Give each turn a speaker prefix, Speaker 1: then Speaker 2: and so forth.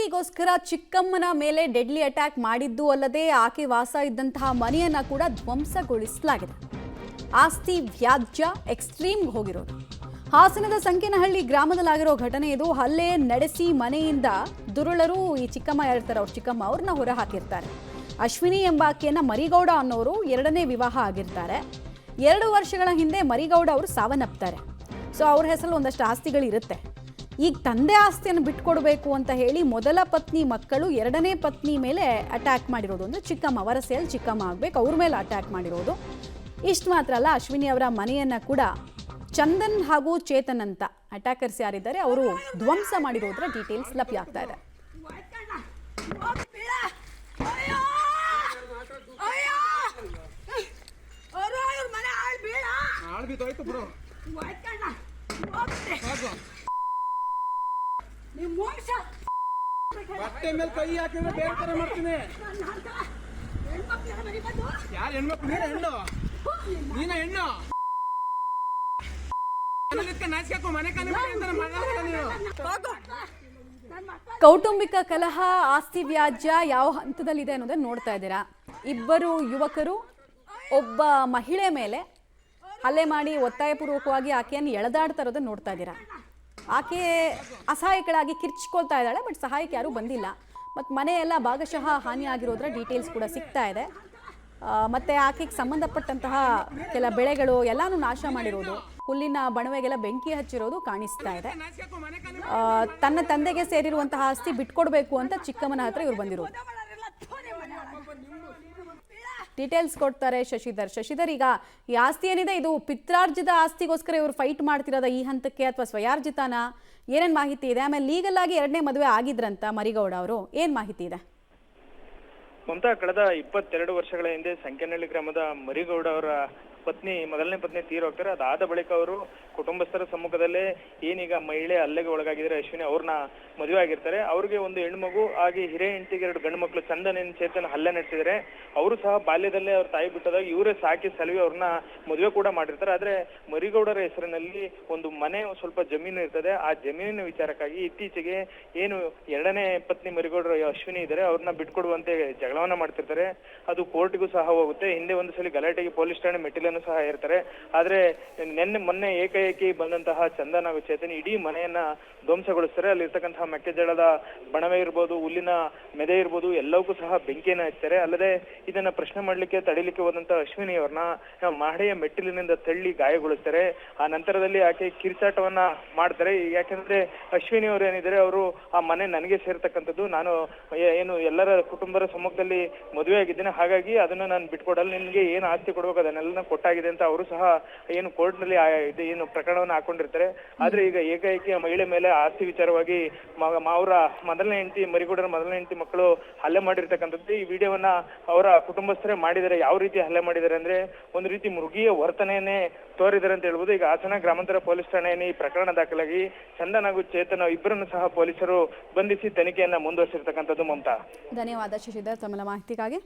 Speaker 1: ಆಸ್ತಿಗೋಸ್ಕರ ಚಿಕ್ಕಮ್ಮನ ಮೇಲೆ deadly attack ಮಾಡಿದ್ದು ಅಲ್ಲದೆ ಆಕೆ ವಾಸ ಇದ್ದಂತಹ ಮನೆಯನ್ನ ಕೂಡ ಧ್ವಂಸಗೊಳಿಸಲಾಗಿದೆ. ಆಸ್ತಿ ವ್ಯಾಜ್ಯ ಎಕ್ಸ್ಟ್ರೀಮ್ಗೆ ಹೋಗಿರೋದು. ಹಾಸನದ ಸಂಕೇನಹಳ್ಳಿ ಗ್ರಾಮದಲ್ಲಾಗಿರೋ ಘಟನೆ ಇದು. ಹಲ್ಲೆ ನಡೆಸಿ ಮನೆಯಿಂದ ದುರುಳರು ಈ ಚಿಕ್ಕಮ್ಮ ಇರ್ತಾರೆ, ಅವ್ರ ಚಿಕ್ಕಮ್ಮ ಅವ್ರನ್ನ ಹೊರ ಹಾಕಿರ್ತಾರೆ. ಅಶ್ವಿನಿ ಎಂಬ ಆಕೆಯನ್ನ ಮರಿಗೌಡ ಅನ್ನೋರು ಎರಡನೇ ವಿವಾಹ ಆಗಿರ್ತಾರೆ. 2 ವರ್ಷಗಳ ಹಿಂದೆ ಮರಿಗೌಡ ಅವರು ಸಾವನ್ನಪ್ತಾರೆ. ಸೊ ಅವ್ರ ಹೆಸರಲ್ಲಿ ಒಂದಷ್ಟು ಆಸ್ತಿಗಳಿರುತ್ತೆ. ಈಗ ತಂದೆ ಆಸ್ತಿಯನ್ನು ಬಿಟ್ಕೊಡ್ಬೇಕು ಅಂತ ಹೇಳಿ ಮೊದಲ ಪತ್ನಿ ಮಕ್ಕಳು ಎರಡನೇ ಪತ್ನಿ ಮೇಲೆ ಅಟ್ಯಾಕ್ ಮಾಡಿರೋದು. ಅಂದರೆ ಚಿಕ್ಕಮ್ಮ ವರಸೆಯಲ್ಲಿ ಚಿಕ್ಕಮ್ಮ ಆಗಬೇಕು, ಅವ್ರ ಮೇಲೆ ಅಟ್ಯಾಕ್ ಮಾಡಿರೋದು. ಇಷ್ಟು ಮಾತ್ರ ಅಲ್ಲ, ಅಶ್ವಿನಿ ಅವರ ಮನೆಯನ್ನು ಕೂಡ ಚಂದನ್ ಹಾಗೂ ಚೇತನ್ ಅಂತ ಅಟ್ಯಾಕರ್ಸ್ ಯಾರಿದ್ದಾರೆ ಅವರು ಧ್ವಂಸ ಮಾಡಿರೋದ್ರ ಡೀಟೇಲ್ಸ್ ಲಭ್ಯ ಆಗ್ತಾ ಇದೆ.
Speaker 2: ಬಟ್ಟೆ ಮೇಲೆ ಕೈ ಹಾಕಿದ್ರೆ ಬೇರೆ ತರ ಮಾಡ್ತೀನಿ. ಯಾರು ಹೆಣ್ಮಕ್ಳು? ನೀನ ಹೆಣ್ಣು, ನೀನ ಹೆಣ್ಣು.
Speaker 1: ಕೌಟುಂಬಿಕ ಕಲಹ, ಆಸ್ತಿ ವ್ಯಾಜ್ಯ ಯಾವ ಹಂತದಲ್ಲಿದೆ ಅನ್ನೋದನ್ನ ನೋಡ್ತಾ ಇದ್ದೀರಾ. ಇಬ್ಬರು ಯುವಕರು ಒಬ್ಬ ಮಹಿಳೆ ಮೇಲೆ ಹಲ್ಲೆ ಮಾಡಿ ಒತ್ತಾಯಪೂರ್ವಕವಾಗಿ ಆಕೆಯನ್ನು ಎಳೆದಾಡ್ತಾ ಇರೋದನ್ನ ನೋಡ್ತಾ ಇದ್ದೀರಾ. ಆಕೆ ಅಸಹಾಯಕಳಾಗಿ ಕಿರ್ಚ್ಕೊಳ್ತಾ ಇದ್ದಾಳೆ, ಬಟ್ ಸಹಾಯಕ್ಕೆ ಯಾರೂ ಬಂದಿಲ್ಲ. ಮತ್ತು ಮನೆಯೆಲ್ಲ ಭಾಗಶಃ ಹಾನಿಯಾಗಿರೋದ್ರ ಡೀಟೇಲ್ಸ್ ಕೂಡ ಸಿಗ್ತಾ ಇದೆ. ಮತ್ತು ಆಕೆಗೆ ಸಂಬಂಧಪಟ್ಟಂತಹ ಕೆಲ ಬೆಳೆಗಳು ಎಲ್ಲಾನು ನಾಶ ಮಾಡಿರೋದು, ಹುಲ್ಲಿನ ಬಣವೆಗೆಲ್ಲ ಬೆಂಕಿ ಹಚ್ಚಿರೋದು ಕಾಣಿಸ್ತಾ ಇದೆ. ತನ್ನ ತಂದೆಗೆ ಸೇರಿರುವಂತಹ ಆಸ್ತಿ ಬಿಟ್ಕೊಡ್ಬೇಕು ಅಂತ ಚಿಕ್ಕಮ್ಮನ ಹತ್ರ ಇವ್ರು ಬಂದಿರೋದು. ಡೀಟೇಲ್ಸ್ ಕೊಡ್ತಾರೆ ಶಶಿಧರ್. ಈಗ ಈ ಆಸ್ತಿ ಏನಿದೆ ಇದು ಪಿತ್ರಾರ್ಜಿತ ಆಸ್ತಿಗೋಸ್ಕರ ಇವರು ಫೈಟ್ ಮಾಡ್ತಿರೋದ ಈ ಹಂತಕ್ಕೆ, ಅಥವಾ ಸ್ವಯಾರ್ಜಿತಾನ? ಏನೇನು ಮಾಹಿತಿ ಇದೆ? ಆಮೇಲೆ ಲೀಗಲ್ ಆಗಿ ಎರಡನೇ ಮದುವೆ ಆಗಿದ್ರಂತ ಮರಿಗೌಡ ಅವರು, ಏನ್ ಮಾಹಿತಿ ಇದೆ?
Speaker 3: ಮಮತಾ, ಕಳೆದ 22 ವರ್ಷಗಳ ಹಿಂದೆ ಸಂಕೇನಹಳ್ಳಿ ಗ್ರಾಮದ ಮರಿಗೌಡ ಅವರ ಮೊದಲನೇ ಪತ್ನಿ ತೀರೋಗ್ತಾರೆ. ಅದಾದ ಬಳಿಕ ಅವರು ಕುಟುಂಬಸ್ಥರ ಸಮ್ಮುಖದಲ್ಲೇ ಏನೀಗ ಮಹಿಳೆ ಹಲ್ಲೆಗೆ ಒಳಗಾಗಿದ್ದಾರೆ ಅಶ್ವಿನಿ ಅವ್ರನ್ನ ಮದುವೆ ಆಗಿರ್ತಾರೆ. ಅವ್ರಿಗೆ ಒಂದು ಹೆಣ್ಮಗು, ಹಾಗೆ ಹಿರೇ ಹೆಂಡತಿಗೆ 2 ಗಂಡು ಮಕ್ಕಳು ಚಂದನ್ ಚೇತನ್ ಹಲ್ಲೆ ನಡೆಸಿದರೆ ಅವರು ಸಹ ಬಾಲ್ಯದಲ್ಲೇ ಅವ್ರ ತಾಯಿ ಬಿಟ್ಟದಾಗ ಇವರೇ ಸಾಕಿ ಸಲುವಿ ಅವ್ರನ್ನ ಮದುವೆ ಕೂಡ ಮಾಡಿರ್ತಾರೆ. ಆದ್ರೆ ಮರಿಗೌಡರ ಹೆಸರಿನಲ್ಲಿ ಒಂದು ಮನೆ, ಸ್ವಲ್ಪ ಜಮೀನು ಇರ್ತದೆ. ಆ ಜಮೀನಿನ ವಿಚಾರಕ್ಕಾಗಿ ಇತ್ತೀಚೆಗೆ ಏನು ಎರಡನೇ ಪತ್ನಿ ಮರಿಗೌಡರ ಅಶ್ವಿನಿ ಇದ್ದಾರೆ ಅವ್ರನ್ನ ಬಿಟ್ಕೊಡುವಂತೆ ಜಗಳವನ್ನ ಮಾಡ್ತಿರ್ತಾರೆ. ಅದು ಕೋರ್ಟ್ಗೂ ಸಹ ಹೋಗುತ್ತೆ. ಹಿಂದೆ ಒಂದು ಸಲ ಗಲಾಟೆಗೆ ಪೊಲೀಸ್ ಠಾಣೆ ಮೆಟ್ಟಿಲನ್ನು ಸಹ ಇರ್ತಾರೆ. ಆದ್ರೆ ಮೊನ್ನೆ ಏಕಾಏಕಿ ಬಂದಂತಹ ಚಂದನ್ ಹಾಗೂ ಚೇತನ್ ಇಡೀ ಮನೆಯನ್ನ ಧ್ವಂಸಗೊಳಿಸ್ತಾರೆ. ಅಲ್ಲಿರ್ತಕ್ಕಂತಹ ಮೆಕ್ಕೆಜೋಳದ ಬಣವೆ ಇರ್ಬೋದು, ಹುಲ್ಲಿನ ಮೆದೆ ಇರ್ಬೋದು, ಎಲ್ಲವಕ್ಕೂ ಸಹ ಬೆಂಕಿಯನ್ನ ಹಚ್ತಾರೆ. ಅಲ್ಲದೆ ಇದನ್ನ ಪ್ರಶ್ನೆ ಮಾಡ್ಲಿಕ್ಕೆ ತಡಿಲಿಕ್ಕೆ ಹೋದಂತಹ ಅಶ್ವಿನಿ ಅವ್ರನ್ನ ಮಹಡಿಯ ಮೆಟ್ಟಿಲಿನಿಂದ ತಳ್ಳಿ ಗಾಯಗೊಳಿಸ್ತಾರೆ. ಆ ನಂತರದಲ್ಲಿ ಆಕೆ ಕಿರ್ಚಾಟವನ್ನ ಮಾಡ್ತಾರೆ. ಯಾಕೆಂದ್ರೆ ಅಶ್ವಿನಿ ಅವರು ಏನಿದ್ದಾರೆ, ಅವರು ಆ ಮನೆ ನನಗೆ ಸೇರ್ತಕ್ಕಂಥದ್ದು, ನಾನು ಏನು ಎಲ್ಲರ ಕುಟುಂಬದ ಸಮ್ಮುಖದಲ್ಲಿ ಮದುವೆ ಆಗಿದ್ದೇನೆ, ಹಾಗಾಗಿ ಅದನ್ನ ನಾನು ಬಿಟ್ಕೊಡಲ್ಲ, ನಿನ್ಗೆ ಏನು ಆಸ್ತಿ ಕೊಡ್ಬೇಕು ಅದನ್ನೆಲ್ಲ ಕೊಟ್ಟಾಗಿದೆ ಅಂತ ಅವರು ಸಹ ಏನು ಕೋರ್ಟ್ ನಲ್ಲಿ ಏನು ಪ್ರಕರಣವನ್ನು ಹಾಕೊಂಡಿರ್ತಾರೆ. ಆದ್ರೆ ಈಗ ಏಕಾಏಕಿ ಮಹಿಳೆ ಮೇಲೆ ಆಸ್ತಿ ವಿಚಾರವಾಗಿ ಅವರ ಮೊದಲನೇ ಹೆಂಡತಿ ಮರಿಗೌಡರ ಮೊದಲನೇ ಹೆಂಡತಿ ಮಕ್ಕಳು ಹಲ್ಲೆ ಮಾಡಿರ್ತಕ್ಕಂಥದ್ದು. ಈ ವಿಡಿಯೋವನ್ನ ಅವರ ಕುಟುಂಬಸ್ಥರೇ ಮಾಡಿದ್ದಾರೆ. ಯಾವ ರೀತಿ ಹಲ್ಲೆ ಮಾಡಿದ್ದಾರೆ ಅಂದ್ರೆ ಒಂದು ರೀತಿ ಮೃಗೀಯ ವರ್ತನೆಯನ್ನೇ ತೋರಿದ್ದಾರೆ ಅಂತ ಹೇಳ್ಬೋದು. ಈಗ ಹಾಸನ ಗ್ರಾಮಾಂತರ ಪೊಲೀಸ್ ಠಾಣೆಯಲ್ಲಿ ಈ ಪ್ರಕರಣ ದಾಖಲಾಗಿ ಚಂದನ್ ಹಾಗೂ ಚೇತನ್ ಇಬ್ಬರನ್ನು ಸಹ ಪೊಲೀಸರು ಬಂಧಿಸಿ ತನಿಖೆಯನ್ನ ಮುಂದುವರಿಸಿರ್ತಕ್ಕಂಥದ್ದು. ಮಮತಾ,
Speaker 1: ಧನ್ಯವಾದ ಶಶಿಧರ್ ತಮ್ಮ ಮಾಹಿತಿಗಾಗಿ.